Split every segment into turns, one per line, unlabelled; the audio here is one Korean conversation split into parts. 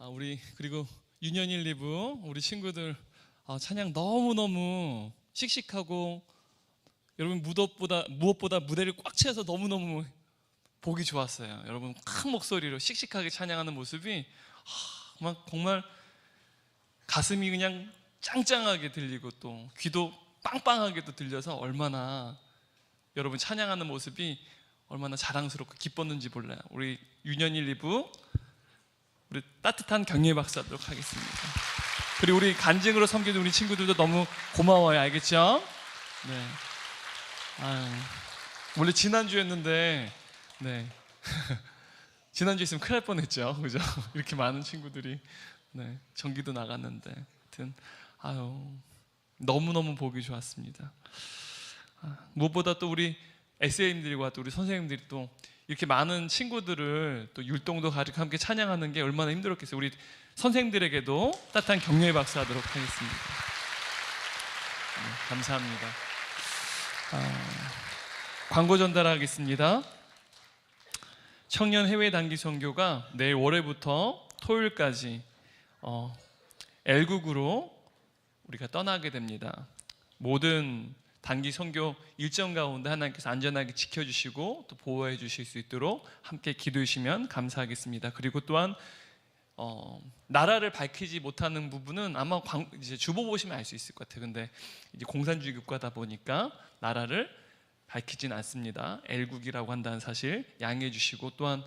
우리 그리고 유년일 리브 우리 친구들 찬양 너무너무 씩씩하고 여러분 무엇보다 무대를 꽉 채워서 너무너무 보기 좋았어요. 여러분 큰 목소리로 씩씩하게 찬양하는 모습이 정말 가슴이 그냥 짱짱하게 들리고 또 귀도 빵빵하게 또 들려서 얼마나 여러분 찬양하는 모습이 얼마나 자랑스럽고 기뻤는지 몰라요. 우리 유년일 리브 우리 따뜻한 격려의 박수 하도록 하겠습니다. 그리고 우리 간증으로 섬기는 우리 친구들도 너무 고마워요. 알겠죠? 네. 원래 지난주였는데 네. 지난주에 있으면 큰일 날 뻔했죠. 그죠? 이렇게 많은 친구들이 전기도 나갔는데 하여튼 너무너무 보기 좋았습니다. 무엇보다 또 우리 SA님들과 또 우리 선생님들이 또 이렇게 많은 친구들을 또 율동도 가지고 함께 찬양하는 게 얼마나 힘들었겠어요. 우리 선생님들에게도 따뜻한 격려의 박수 하도록 하겠습니다. 감사합니다. 광고 전달하겠습니다. 청년 해외 단기 선교가 내일 월요일부터 토요일까지 L국으로 우리가 떠나게 됩니다. 모든 단기 선교 일정 가운데 하나님께서 안전하게 지켜주시고 또 보호해 주실 수 있도록 함께 기도해 주시면 감사하겠습니다. 그리고 또한 나라를 밝히지 못하는 부분은 아마 이제 주보 보시면 알 수 있을 것 같아요. 근데 이제 공산주의 국가다 보니까 나라를 밝히진 않습니다. L국이라고 한다는 사실 양해해 주시고, 또한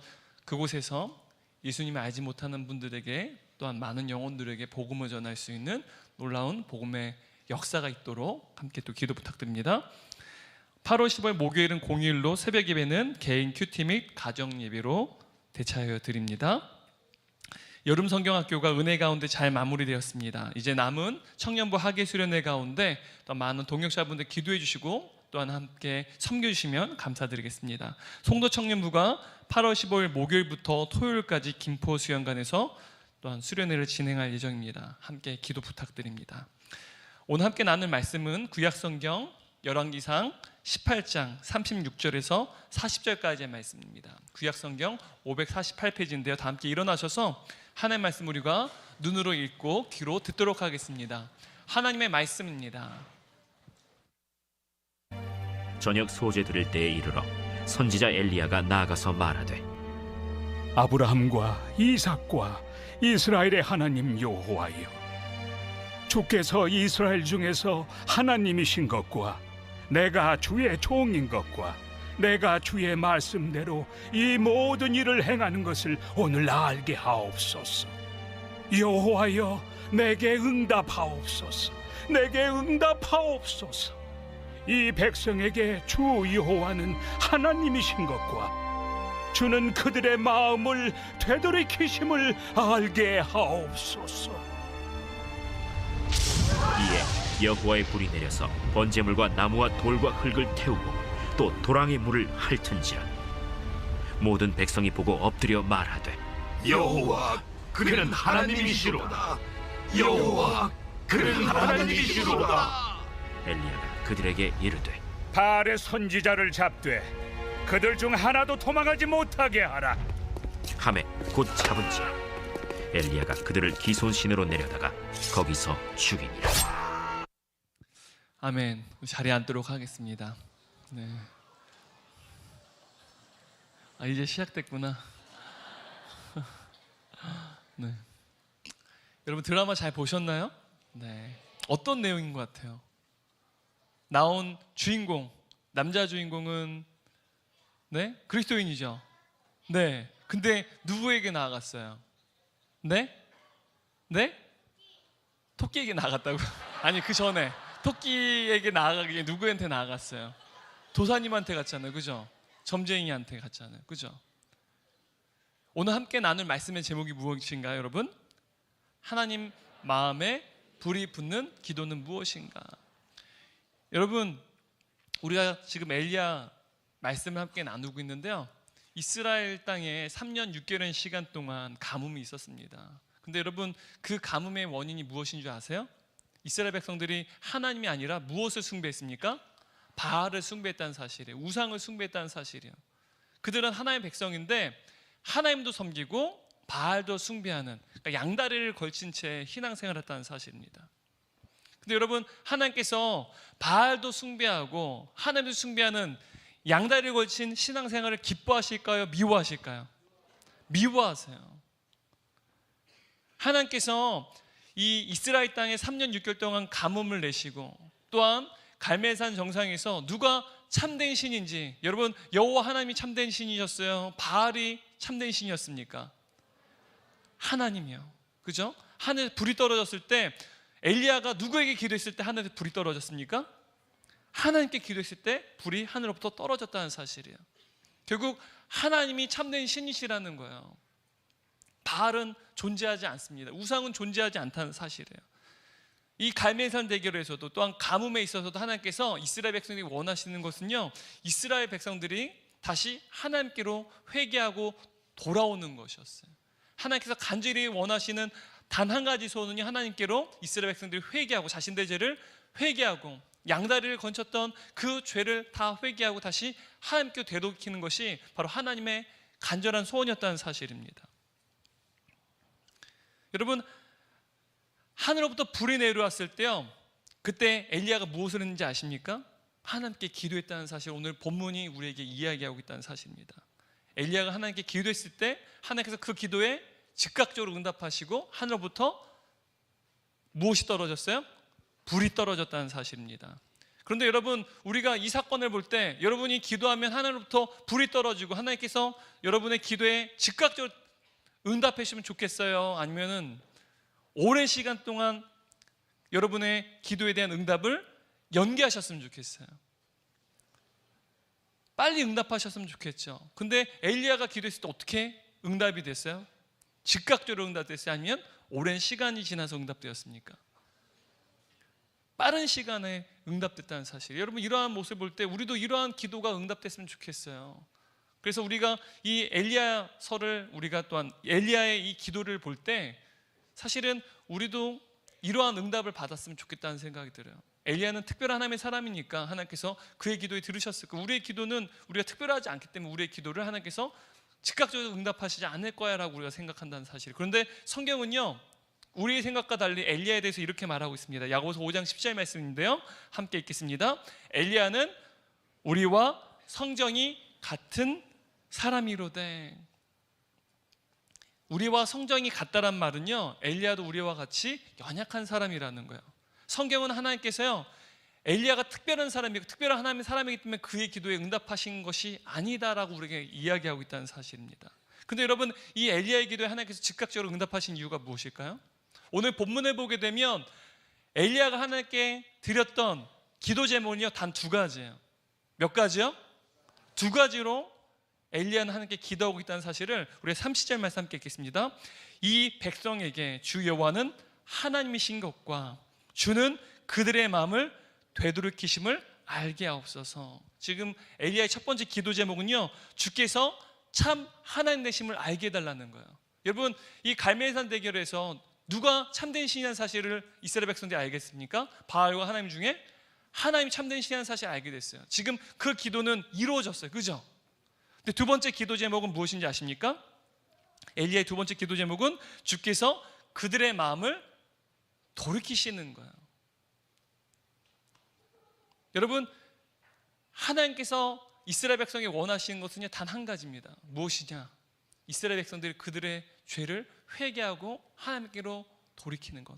그곳에서 예수님을 알지 못하는 분들에게 또한 많은 영혼들에게 복음을 전할 수 있는 놀라운 복음의 역사가 있도록 함께 또 기도 부탁드립니다. 8월 15일 목요일은 공휴일로 새벽 예배는 개인 큐티 및 가정 예배로 대차하여 드립니다. 여름 성경학교가 은혜 가운데 잘 마무리되었습니다. 이제 남은 청년부 학예 수련회 가운데 또 많은 동역자분들 기도해 주시고 또한 함께 섬겨주시면 감사드리겠습니다. 송도 청년부가 8월 15일 목요일부터 토요일까지 김포 수영관에서 또한 수련회를 진행할 예정입니다. 함께 기도 부탁드립니다. 오늘 함께 나눌 말씀은 구약성경 열왕기상 18장 36절에서 40절까지의 말씀입니다. 구약성경 548페이지인데요. 다 함께 일어나셔서 하나님의 말씀 우리가 눈으로 읽고 귀로 듣도록 하겠습니다. 하나님의 말씀입니다.
저녁 소재 들을 때에 이르러 선지자 엘리야가 나아가서 말하되,
아브라함과 이삭과 이스라엘의 하나님 여호와여, 주께서 이스라엘 중에서 하나님이신 것과 내가 주의 종인 것과 내가 주의 말씀대로 이 모든 일을 행하는 것을 오늘 알게 하옵소서. 여호와여, 내게 응답하옵소서. 내게 응답하옵소서. 이 백성에게 주 여호와는 하나님이신 것과 주는 그들의 마음을 되돌이키심을 알게 하옵소서.
이에 여호와의 불이 내려서 번제물과 나무와 돌과 흙을 태우고 또 도랑의 물을 핥은지라. 모든 백성이 보고 엎드려 말하되,
여호와, 그는 하나님이시로다. 여호와, 그는 하나님이시로다.
엘리야가 그들에게 이르되,
바알의 선지자를 잡되 그들 중 하나도 도망하지 못하게 하라.
하매 곧 잡은지라. 엘리야가 그들을 기손신으로 내려다가 거기서 죽이니라.
아멘. 자리에 앉도록 하겠습니다. 네. 이제 시작됐구나. 네. 여러분 드라마 잘 보셨나요? 네. 어떤 내용인 것 같아요? 나온 주인공, 남자 주인공은 그리스도인이죠. 네. 근데 누구에게 나아갔어요? 네? 토끼에게 나아갔다고? 아니, 그 전에 토끼에게 나아가기 전에 누구한테 나아갔어요? 도사님한테 갔잖아요. 그죠? 점쟁이한테 갔잖아요. 그죠? 오늘 함께 나눌 말씀의 제목이 무엇인가요, 여러분? 하나님 마음에 불이 붙는 기도는 무엇인가? 여러분, 우리가 지금 엘리야 말씀을 함께 나누고 있는데요, 이스라엘 땅에 3년 6개월의 시간 동안 가뭄이 있었습니다. 근데 여러분, 그 가뭄의 원인이 무엇인 줄 아세요? 이스라엘 백성들이 하나님이 아니라 무엇을 숭배했습니까? 바알을 숭배했다는 사실이에요. 우상을 숭배했다는 사실이에요. 그들은 하나님의 백성인데 하나님도 섬기고 바알도 숭배하는, 그러니까 양다리를 걸친 채 신앙생활을 했다는 사실입니다. 근데 여러분, 하나님께서 바알도 숭배하고 하나님도 숭배하는 양다리를 걸친 신앙생활을 기뻐하실까요? 미워하실까요? 미워하세요. 하나님께서 이 이스라엘 땅에 3년 6개월 동안 가뭄을 내시고, 또한 갈멜산 정상에서 누가 참된 신인지, 여러분, 여호와 하나님이 참된 신이셨어요? 바알이 참된 신이었습니까? 하나님이요. 그죠? 하늘에 불이 떨어졌을 때 엘리야가 누구에게 기도했을 때 하늘에 불이 떨어졌습니까? 하나님께 기도했을 때 불이 하늘로부터 떨어졌다는 사실이에요. 결국 하나님이 참된 신이시라는 거예요. 바알은 존재하지 않습니다. 우상은 존재하지 않다는 사실이에요. 이 갈멜산 대결에서도, 또한 가뭄에 있어서도 하나님께서 이스라엘 백성들이 원하시는 것은요, 이스라엘 백성들이 다시 하나님께로 회개하고 돌아오는 것이었어요. 하나님께서 간절히 원하시는 단 한 가지 소원은요, 하나님께로 이스라엘 백성들이 회개하고 자신들의 죄를 회개하고 양다리를 건쳤던 그 죄를 다 회개하고 다시 하나님께 되돌이키는 것이 바로 하나님의 간절한 소원이었다는 사실입니다. 여러분, 하늘로부터 불이 내려왔을 때요, 그때 엘리야가 무엇을 했는지 아십니까? 하나님께 기도했다는 사실, 오늘 본문이 우리에게 이야기하고 있다는 사실입니다. 엘리야가 하나님께 기도했을 때 하나님께서 그 기도에 즉각적으로 응답하시고 하늘로부터 무엇이 떨어졌어요? 불이 떨어졌다는 사실입니다. 그런데 여러분, 우리가 이 사건을 볼 때 여러분이 기도하면 하늘로부터 불이 떨어지고 하나님께서 여러분의 기도에 즉각적으로 응답해 주시면 좋겠어요? 아니면은 오랜 시간 동안 여러분의 기도에 대한 응답을 연기하셨으면 좋겠어요? 빨리 응답하셨으면 좋겠죠. 근데 엘리야가 기도했을 때 어떻게 응답이 됐어요? 즉각적으로 응답됐어요? 아니면 오랜 시간이 지나서 응답되었습니까? 빠른 시간에 응답됐다는 사실. 여러분, 이러한 모습을 볼 때 우리도 이러한 기도가 응답됐으면 좋겠어요. 그래서 우리가 이 엘리야서를, 우리가 또한 엘리야의 이 기도를 볼 때 사실은 우리도 이러한 응답을 받았으면 좋겠다는 생각이 들어요. 엘리야는 특별한 하나님의 사람이니까 하나님께서 그의 기도에 들으셨을 거예요. 우리의 기도는 우리가 특별하지 않기 때문에 우리의 기도를 하나님께서 즉각적으로 응답하시지 않을 거야 라고 우리가 생각한다는 사실. 그런데 성경은요, 우리의 생각과 달리 엘리야에 대해서 이렇게 말하고 있습니다. 야고보서 5장 10절 말씀인데요, 함께 읽겠습니다. 엘리야는 우리와 성정이 같은 사람이로되. 우리와 성정이 같다란 말은요, 엘리야도 우리와 같이 연약한 사람이라는 거예요. 성경은 하나님께서요, 엘리야가 특별한 사람이고 특별한 하나님의 사람이기 때문에 그의 기도에 응답하신 것이 아니다라고 우리에게 이야기하고 있다는 사실입니다. 근데 여러분, 이 엘리야의 기도에 하나님께서 즉각적으로 응답하신 이유가 무엇일까요? 오늘 본문을 보게 되면 엘리야가 하나님께 드렸던 기도 제목은요, 단 두 가지예요. 몇 가지요? 두 가지로 엘리야는 하나님께 기도하고 있다는 사실을 우리가 30절 말씀 함께 읽겠습니다. 이 백성에게 주 여호와는 하나님이신 것과 주는 그들의 마음을 되돌이키심을 알게 하옵소서. 지금 엘리야의 첫 번째 기도 제목은요, 주께서 참 하나님 되심을 알게 해달라는 거예요. 여러분, 이 갈멜산 대결에서 누가 참된 신이라는 사실을 이스라엘 백성들이 알겠습니까? 바알과 하나님 중에 하나님이 참된 신이라는 사실을 알게 됐어요. 지금 그 기도는 이루어졌어요. 그죠? 근데 두 번째 기도 제목은 무엇인지 아십니까? 엘리야의 두 번째 기도 제목은 주께서 그들의 마음을 돌이키시는 거예요. 여러분, 하나님께서 이스라엘 백성이 원하시는 것은 단 한 가지입니다. 무엇이냐? 이스라엘 백성들이 그들의 죄를 회개하고 하나님께로 돌이키는 것.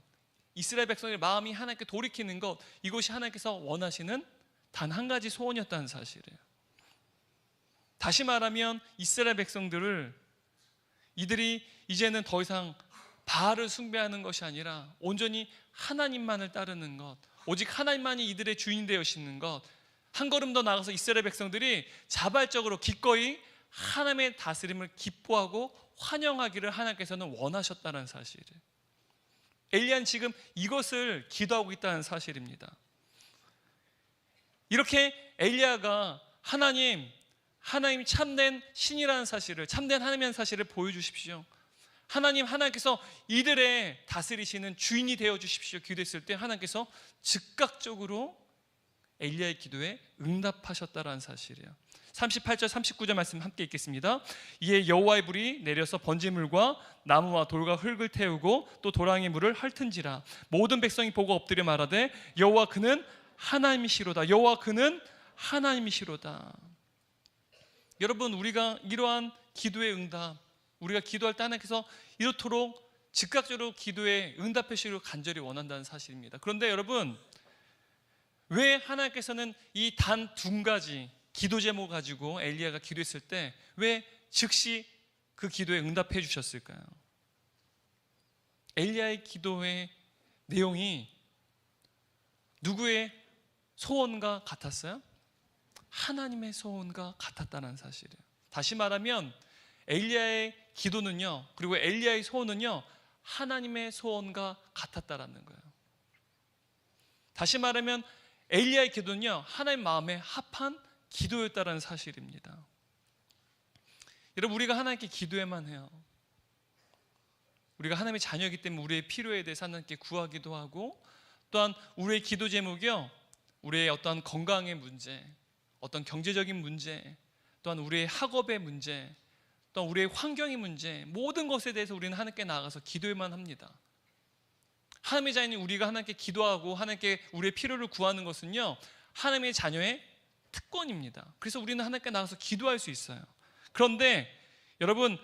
이스라엘 백성의 마음이 하나님께 돌이키는 것, 이것이 하나님께서 원하시는 단 한 가지 소원이었다는 사실이에요. 다시 말하면 이스라엘 백성들을, 이들이 이제는 더 이상 바알을 숭배하는 것이 아니라 온전히 하나님만을 따르는 것, 오직 하나님만이 이들의 주인 되시는 것, 한 걸음 더 나아가서 이스라엘 백성들이 자발적으로 기꺼이 하나님의 다스림을 기뻐하고 환영하기를 하나님께서는 원하셨다는 사실이에요. 엘리야는 지금 이것을 기도하고 있다는 사실입니다. 이렇게 엘리야가 하나님이 참된 신이라는 사실을, 참된 하나님이라는 사실을 보여주십시오. 하나님께서 이들의 다스리시는 주인이 되어 주십시오 기도했을 때 하나님께서 즉각적으로 엘리야의 기도에 응답하셨다라는 사실이에요. 38절 39절 말씀 함께 읽겠습니다. 이에 여호와의 불이 내려서 번제물과 나무와 돌과 흙을 태우고 또 도랑의 물을 핥은지라. 모든 백성이 보고 엎드려 말하되 여호와 그는 하나님이시로다. 여호와 그는 하나님이시로다. 여러분, 우리가 이러한 기도의 응답, 우리가 기도할 때 하나님께서 이렇도록 즉각적으로 기도에 응답해 주시기를 간절히 원한다는 사실입니다. 그런데 여러분, 왜 하나님께서는 이 단 두 가지 기도 제목 가지고 엘리야가 기도했을 때 왜 즉시 그 기도에 응답해 주셨을까요? 엘리야의 기도의 내용이 누구의 소원과 같았어요? 하나님의 소원과 같았다는 사실이에요. 다시 말하면 엘리야의 기도는요, 그리고 엘리야의 소원은요, 하나님의 소원과 같았다라는 거예요. 다시 말하면 엘리야의 기도는요, 하나님 마음에 합한 기도였다라는 사실입니다. 여러분, 우리가 하나님께 기도해만 해요. 우리가 하나님의 자녀이기 때문에 우리의 필요에 대해서 하나님께 구하기도 하고, 또한 우리의 기도 제목이요, 우리의 어떤 건강의 문제, 어떤 경제적인 문제, 또한 우리의 학업의 문제, 또한 우리의 환경의 문제, 모든 것에 대해서 우리는 하나님께 나아가서 기도해만 합니다. 하나님의 자녀인 우리가 하나님께 기도하고 하나님께 우리의 필요를 구하는 것은요, 하나님의 자녀의 특권입니다. 그래서 우리는 하나님께 나가서 기도할 수 있어요. 그런데 여러분,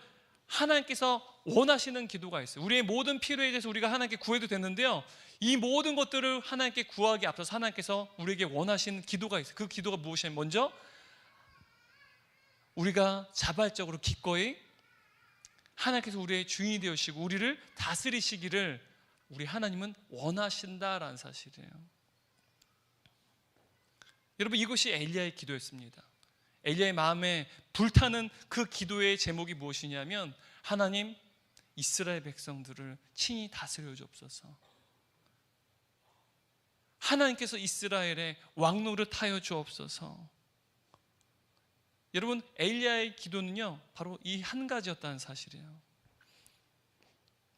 하나님께서 원하시는 기도가 있어요. 우리의 모든 필요에 대해서 우리가 하나님께 구해도 되는데요, 이 모든 것들을 하나님께 구하기 앞서서 하나님께서 우리에게 원하시는 기도가 있어요. 그 기도가 무엇이냐면, 먼저 우리가 자발적으로 기꺼이 하나님께서 우리의 주인이 되시고 우리를 다스리시기를 우리 하나님은 원하신다라는 사실이에요. 여러분, 이것이 엘리야의 기도였습니다. 엘리야의 마음에 불타는 그 기도의 제목이 무엇이냐면, 하나님, 이스라엘 백성들을 친히 다스려 주옵소서. 하나님께서 이스라엘의 왕노릇하여 주옵소서. 여러분, 엘리야의 기도는요, 바로 이 한 가지였다는 사실이에요.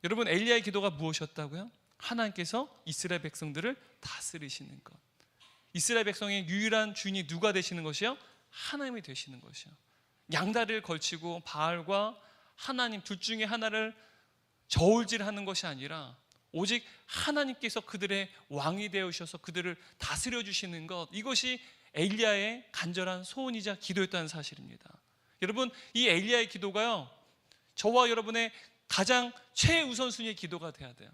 여러분, 엘리야의 기도가 무엇이었다고요? 하나님께서 이스라엘 백성들을 다스리시는 것. 이스라엘 백성의 유일한 주인이 누가 되시는 것이요? 하나님이 되시는 것이요. 양다리를 걸치고 바알과 하나님 둘 중에 하나를 저울질하는 것이 아니라 오직 하나님께서 그들의 왕이 되어주셔서 그들을 다스려 주시는 것, 이것이 엘리야의 간절한 소원이자 기도였다는 사실입니다. 여러분, 이 엘리야의 기도가요, 저와 여러분의 가장 최우선순위의 기도가 돼야 돼요.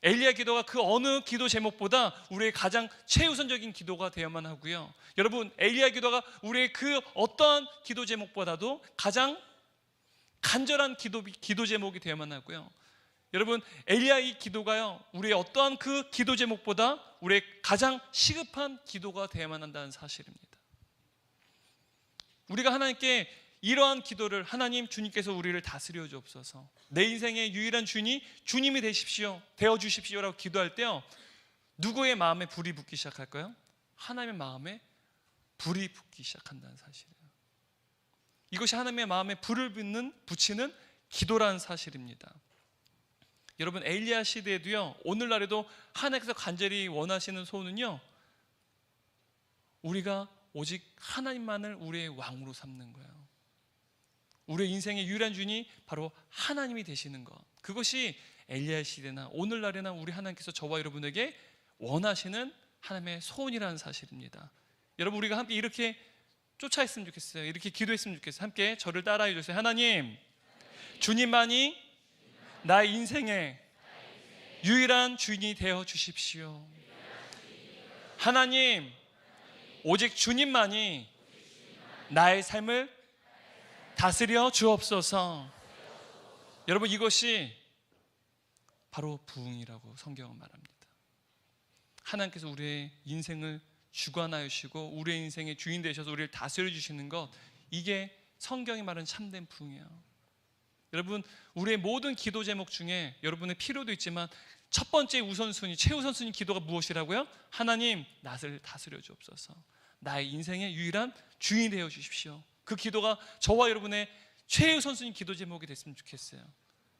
엘리야 기도가 그 어느 기도 제목보다 우리의 가장 최우선적인 기도가 되어야만 하고요. 여러분, 엘리야 기도가 우리의 그 어떠한 기도 제목보다도 가장 간절한 기도 제목이 되어야만 하고요. 여러분, 엘리야의 기도가요, 우리의 어떠한 그 기도 제목보다 우리의 가장 시급한 기도가 되어야만 한다는 사실입니다. 우리가 하나님께 이러한 기도를, 하나님, 주님께서 우리를 다스려 주옵소서, 내 인생의 유일한 주인이 주님이 되어 주십시오라고 기도할 때요, 누구의 마음에 불이 붙기 시작할까요? 하나님의 마음에 불이 붙기 시작한다는 사실이에요. 이것이 하나님의 마음에 불을 붙이는 기도라는 사실입니다. 여러분, 엘리야 시대에도요, 오늘날에도 하나님께서 간절히 원하시는 소원은요, 우리가 오직 하나님만을 우리의 왕으로 삼는 거예요. 우리의 인생의 유일한 주인이 바로 하나님이 되시는 것, 그것이 엘리야 시대나 오늘날에나 우리 하나님께서 저와 여러분에게 원하시는 하나님의 소원이라는 사실입니다. 여러분, 우리가 함께 이렇게 쫓아했으면 좋겠어요. 이렇게 기도했으면 좋겠어요. 함께 저를 따라해 주세요. 하나님, 주님만이 나의 인생의 유일한 주인이 되어 주십시오. 하나님, 오직 주님만이 나의 삶을 다스려 주옵소서. 여러분, 이것이 바로 부흥이라고 성경은 말합니다. 하나님께서 우리의 인생을 주관하시고 우리의 인생의 주인 되셔서 우리를 다스려 주시는 것, 이게 성경이 말하는 참된 부흥이에요. 여러분, 우리의 모든 기도 제목 중에 여러분의 필요도 있지만 첫 번째 우선순위, 최우선순위 기도가 무엇이라고요? 하나님, 나를 다스려 주옵소서. 나의 인생의 유일한 주인이 되어 주십시오. 그 기도가 저와 여러분의 최우선순위 기도 제목이 됐으면 좋겠어요.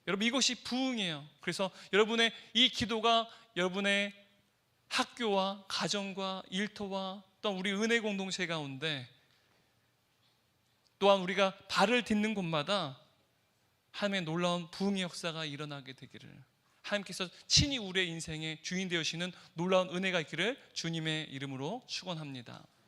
여러분, 이것이 부흥이에요. 그래서 여러분의 이 기도가 여러분의 학교와 가정과 일터와 또 우리 은혜 공동체 가운데 또한 우리가 발을 딛는 곳마다 하나님의 놀라운 부흥의 역사가 일어나게 되기를, 하나님께서 친히 우리의 인생의 주인 되시는 놀라운 은혜가 있기를 주님의 이름으로 축원합니다.